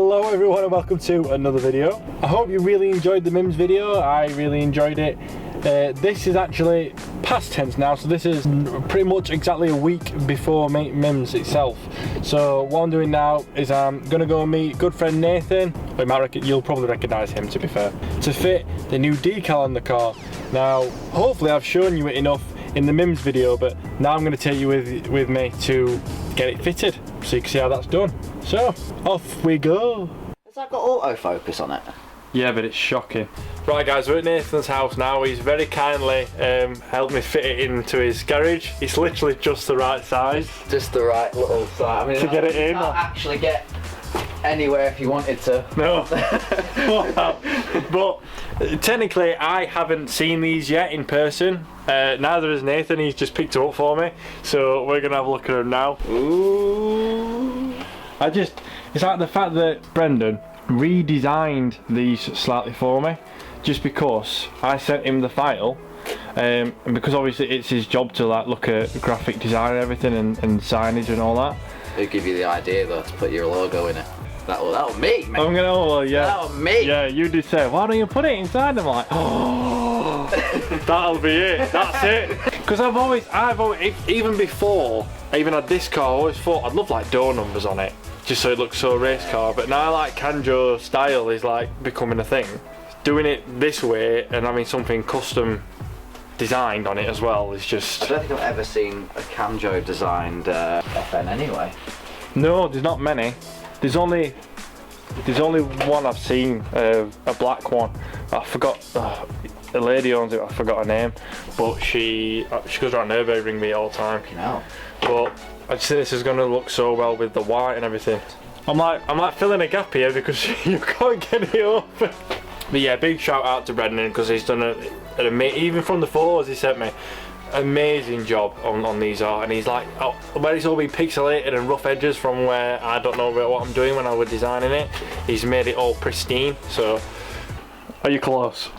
Hello everyone and welcome to another video. I hope you really enjoyed the MIMS video. I really enjoyed it. This is actually past tense now, so this is pretty much exactly a week before MIMS itself. So what I'm doing now is I'm going to go meet good friend Nathan. You'll probably recognise him, to be fair, to fit the new decal on the car. Now hopefully I've shown you it enough in the MIMS video, but now I'm going to take you with me to get it fitted so you can see how that's done. So off we go. Has that got autofocus on it? Yeah, but it's shocking. Right guys, we're at Nathan's house now. He's very kindly helped me fit it into his garage. It's literally just the right size. Just the right little size. I mean, to get it in. Not actually get anywhere if you wanted to. No. But technically I haven't seen these yet in person. Neither has Nathan. He's just picked it up for me. So we're going to have a look at them now. Ooh. It's like the fact that Brendan redesigned these slightly for me, just because I sent him the file, and because obviously it's his job to like look at graphic design and everything and signage and all that. It'll give you the idea though to put your logo in it. That'll me, mate. I'm gonna, oh well, yeah. That'll me. Yeah, you did say, why don't you put it inside? I'm like, oh, that'll be it. That's it. Because I've always, even before I even had this car, I always thought I'd love like door numbers on it, just so it looks so race car. But now like Kanjo style is like becoming a thing. Doing it this way and having something custom designed on it as well is just. I don't think I've ever seen a Kanjo designed FN anyway. No, there's not many. There's only one I've seen, a black one. I forgot. The lady owns it. I forgot her name, but she goes around Nürburgring me all the time. You know. But I just think this is going to look so well with the white and everything. I'm like filling a gap here because you can't get it open. But yeah, big shout out to Brendan because he's done an amazing, even from the photos he sent me, amazing job on these art. And he's like, oh, where it's all been pixelated and rough edges from where I don't know what I'm doing when I was designing it, he's made it all pristine. So, are you close?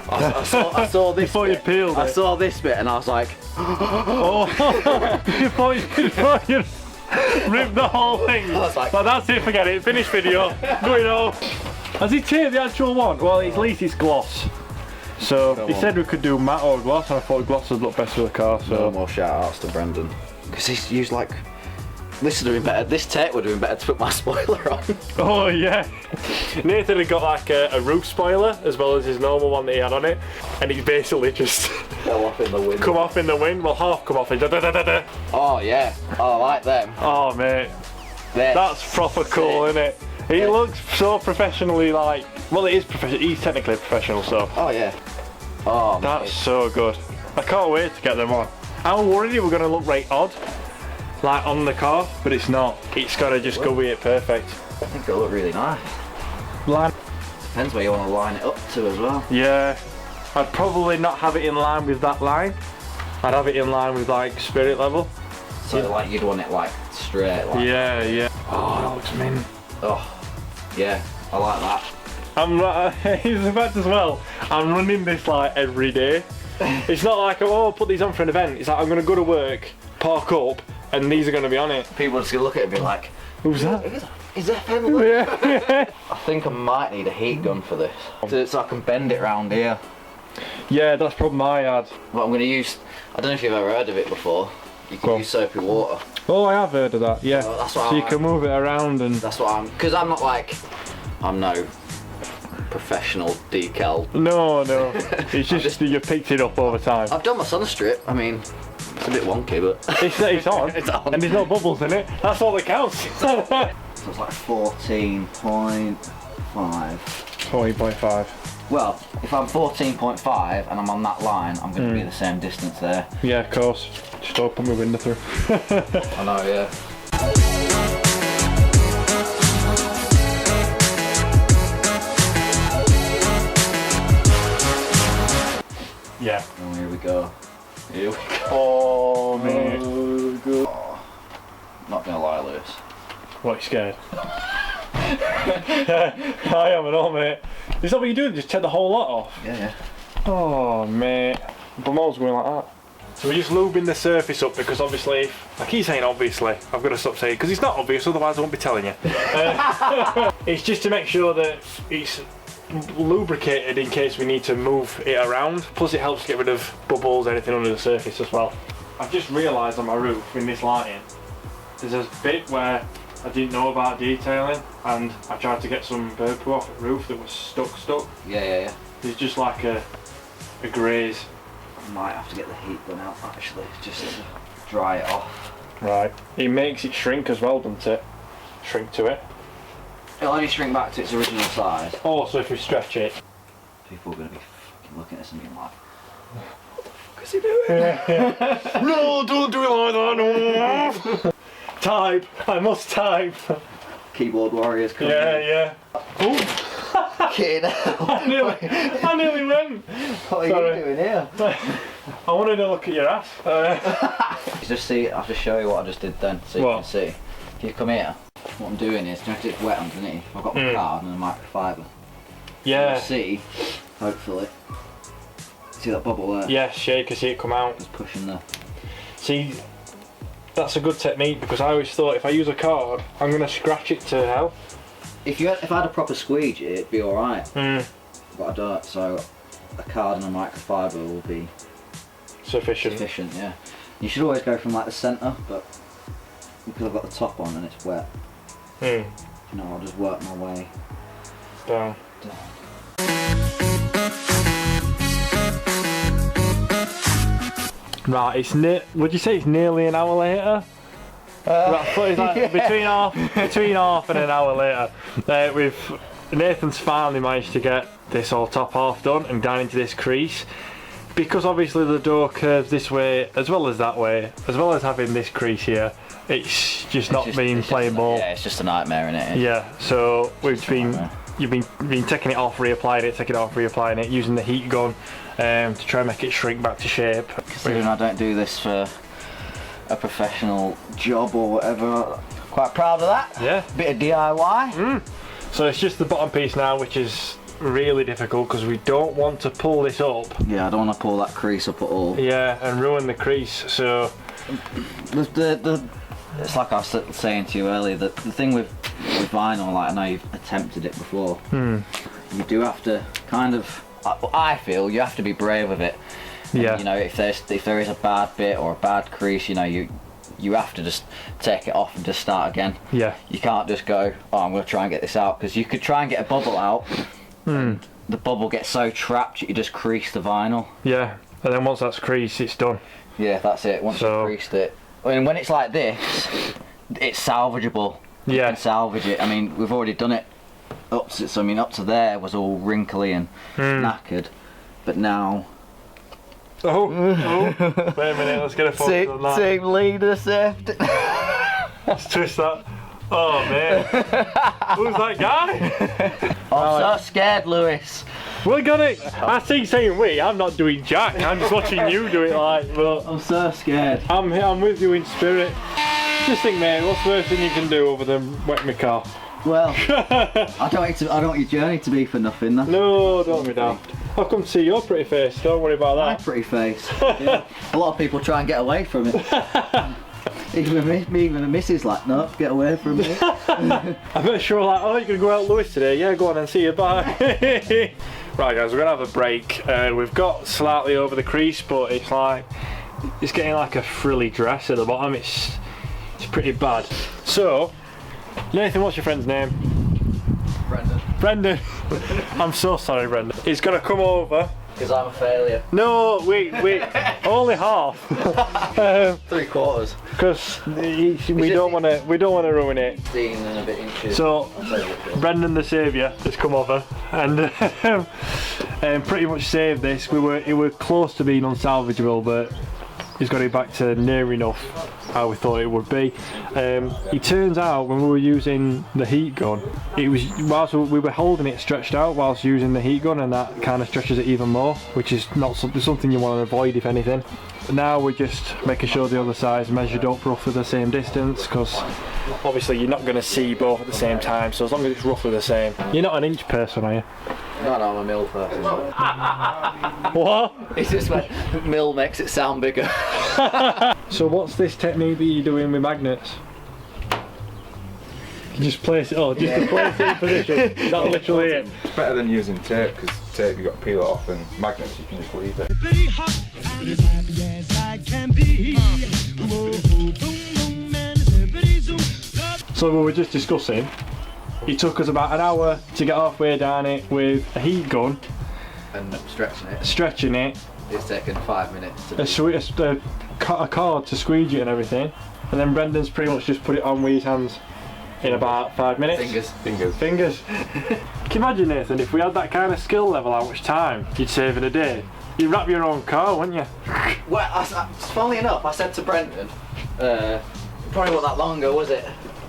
I saw this before bit. You peeled I it. saw this bit and I was like, oh, before you ripped the whole thing. I was like, but that's it, forget it, finished video, going home. Has he taped the actual one? Well, at least it's gloss. So he said we could do matte or gloss, and I thought gloss would look best with the car. So no more shout outs to Brendan. Because he's used like, this would have been better, this tape would have been better to put my spoiler on. Oh yeah. Nathan had got like a roof spoiler as well as his normal one that he had on it, and he basically just fell off in the wind. Come off in the wind, well half come off in da da da da da. Oh yeah, oh I like them. Oh mate, that's proper cool, isn't it? He looks so professionally, like, well it is professional, he's technically professional, so. Oh yeah. Oh that's so good. I can't wait to get them on. I was worried it were going to look right odd, like on the car, but it's not. It's got to just go with it perfect. I think it'll look really nice. Line. Depends where you want to line it up to as well. Yeah, I'd probably not have it in line with that line. I'd have it in line with like spirit level. So yeah. Like you'd want it like straight. Like. Yeah, yeah. Oh, that looks mint. Oh, yeah, I like that. He's the fact as well, I'm running this like every day. It's not like, oh, I'll put these on for an event. It's like I'm going to go to work, park up, and these are going to be on it. People are just going to look at it and be like, who's that? Is that FNLEW? Yeah. I think I might need a heat gun for this. So I can bend it round here. Yeah, that's the problem I had. But I'm going to use, I don't know if you've ever heard of it before. You can use soapy water. Oh, I have heard of that, yeah. So, that's what so you can move it around and... That's what because I'm not like, I'm no professional decal. No, it's just you picked it up over time. I've done my sun strip, I mean, it's a bit wonky, but... It's on, it's on. And there's no bubbles in it, that's all that counts. So it's like 14.5. 14.5. Well, if I'm 14.5 and I'm on that line, I'm going to be the same distance there. Yeah, of course. Just open my window through. I know, yeah. Yeah. Oh, here we go. Here we go. Oh, mate. Oh, good. Oh, not going to lie, Lewis. What, you scared? I am and all, mate. Is that what you do? Just take the whole lot off? Yeah, yeah. Oh, mate. But mine's going like that. So we're just lubing the surface up because obviously, I keep saying obviously, I've got to stop saying, because it's not obvious, otherwise I won't be telling you. It's just to make sure that it's lubricated in case we need to move it around, plus it helps get rid of bubbles, anything under the surface as well. I've just realised on my roof, in this lighting, there's a bit where I didn't know about detailing, and I tried to get some bird poo off the roof that was stuck. Yeah. There's just like a graze. I might have to get the heat gun out actually, just to dry it off. Right. It makes it shrink as well, doesn't it? Shrink to it. It'll only shrink back to its original size. Oh, so if we stretch it. People are going to be fucking looking at us and being like, what is he doing? No, don't do it like that, no. Type. I must type. Keyboard warriors coming. Yeah. Oh. Kidding. I nearly went. What are you doing here? I wanted to look at your ass. Just see, I'll just show you what I just did then, so you What? can see. If you come here, what I'm doing is, just it's wet underneath. I've got my card and a microfiber. Yeah. You'll see, hopefully. See that bubble there? Yes, yeah, you can see it come out. Just pushing there. See, that's a good technique because I always thought if I use a card, I'm going to scratch it to hell. If I had a proper squeegee, it'd be alright. But I don't, so a card and a microfiber will be Sufficient. Yeah. You should always go from like the centre, but because I've got the top on and it's wet, you know, I'll just work my way Down. Right, would you say it's nearly an hour later? It's like between half and an hour later. Nathan's finally managed to get this all top half done and down into this crease. Because obviously the door curves this way as well as that way, as well as having this crease here, it's just playing ball. Yeah, it's just a nightmare, innit? Yeah, so you've been taking it off, reapplying it, taking it off, reapplying it, using the heat gun to try and make it shrink back to shape. Considering I don't do this for a professional job or whatever, quite proud of that. Yeah. Bit of DIY. So it's just the bottom piece now, which is really difficult because we don't want to pull this up. Yeah, I don't want to pull that crease up at all. Yeah, and ruin the crease. So it's like I was saying to you earlier, the thing with vinyl, like I know you've attempted it before, you do have to kind of, I feel you have to be brave with it. And, yeah. you know, if there is a bad bit or a bad crease, you know, you have to just take it off and just start again. Yeah. You can't just go, oh, I'm going to try and get this out, because you could try and get a bubble out, and the bubble gets so trapped that you just crease the vinyl. Yeah, and then once that's creased, it's done. Yeah, that's it. Once you've creased it. I mean, when it's like this, it's salvageable. You can salvage it. I mean, we've already done it up to there was all wrinkly and knackered, but now. Oh, wait a minute, let's get a focus on that. Team leader saved. Let's twist that. Oh man, who's that guy? I'm so scared, Lewis. We're gonna. I keep saying we. I'm not doing jack. I'm just watching you do it. But I'm so scared. I'm with you in spirit. Just think, mate. What's the worst thing you can do other than wet my car? Well, I don't want your journey to be for nothing. No, don't be daft. I'll come see your pretty face. Don't worry about that. My pretty face. Yeah. A lot of people try and get away from it. Even the missus like, no, get away from me. I bet sure like, oh, you're gonna go out Lewis today? Yeah, go on and see you, bye. Right guys, we're gonna have a break. We've got slightly over the crease, but it's getting like a frilly dress at the bottom. It's pretty bad. So, Nathan, what's your friend's name? Brendan. I'm so sorry, Brendan. He's gonna come over. Because I'm a failure. No, wait, only half. 3/4. Because we don't want to ruin it. 16 and a bit inches. So Brendan the saviour has come over and pretty much saved this. It were close to being unsalvageable, but he's got it back to near enough how we thought it would be. It turns out when we were using the heat gun, it was whilst we were holding it stretched out whilst using the heat gun, and that kind of stretches it even more, which is not something you want to avoid if anything. But now we're just making sure the other side's measured up roughly the same distance, because obviously you're not going to see both at the same time, so as long as it's roughly the same. You're not an inch person, are you? No, I'm a mill person. What? It's just when mill makes it sound bigger. So what's this technique that you're doing with magnets? You just place it, to place it in position. Is that literally it? It's better than using tape, because tape you got to peel it off, and magnets you can just leave it. So we were just discussing, it took us about an hour to get halfway down it with a heat gun. And stretching it. It's taken 5 minutes to a cord to squeegee it and everything. And then Brendan's pretty much just put it on with his hands in about 5 minutes. Fingers. Can you imagine, Nathan, if we had that kind of skill level, how much time you'd save in a day? You'd wrap your own car, wouldn't you? Well, funnily enough, I said to Brendan, probably wasn't that long ago, was it?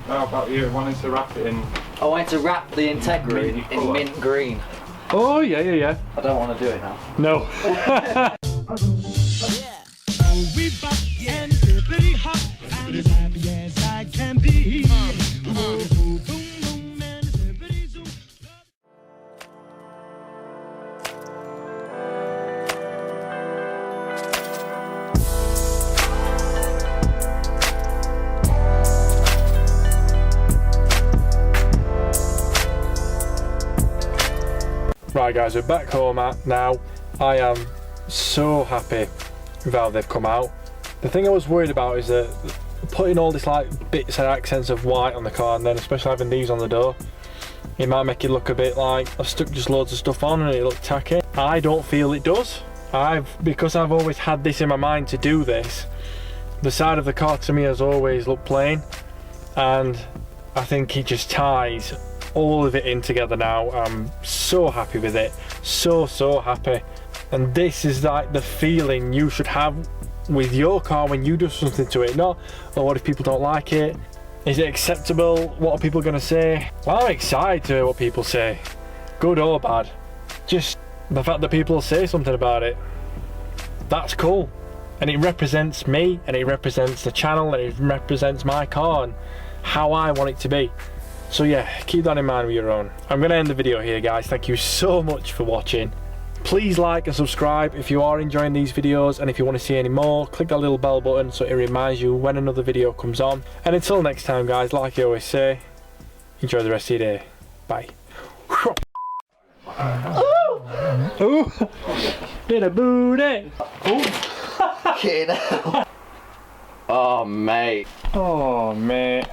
How about you wanting to wrap it in? I wanted to wrap the Integra in mint green. Oh, yeah. I don't want to do it now. No. Right guys, we're back home now. I am so happy with how they've come out. The thing I was worried about is that putting all this like bits and accents of white on the car, and then especially having these on the door, it might make it look a bit like I've stuck just loads of stuff on and it look tacky. I don't feel it does. Because I've always had this in my mind to do this, the side of the car to me has always looked plain, and I think it just ties all of it in together now. I'm so happy with it, so happy. And this is like the feeling you should have with your car when you do something to it. Not, oh, what if people don't like it? Is it acceptable? What are people going to say? Well, I'm excited to hear what people say, good or bad. Just the fact that people say something about it, that's cool. And it represents me, and it represents the channel, and it represents my car and how I want it to be. So yeah, keep that in mind with your own. I'm going to end the video here, guys. Thank you so much for watching. Please like and subscribe if you are enjoying these videos, and if you want to see any more, click that little bell button so it reminds you when another video comes on. And until next time, guys, like I always say, enjoy the rest of your day. Bye. Ooh! Did a booty! Ooh! Oh, mate. Oh, mate.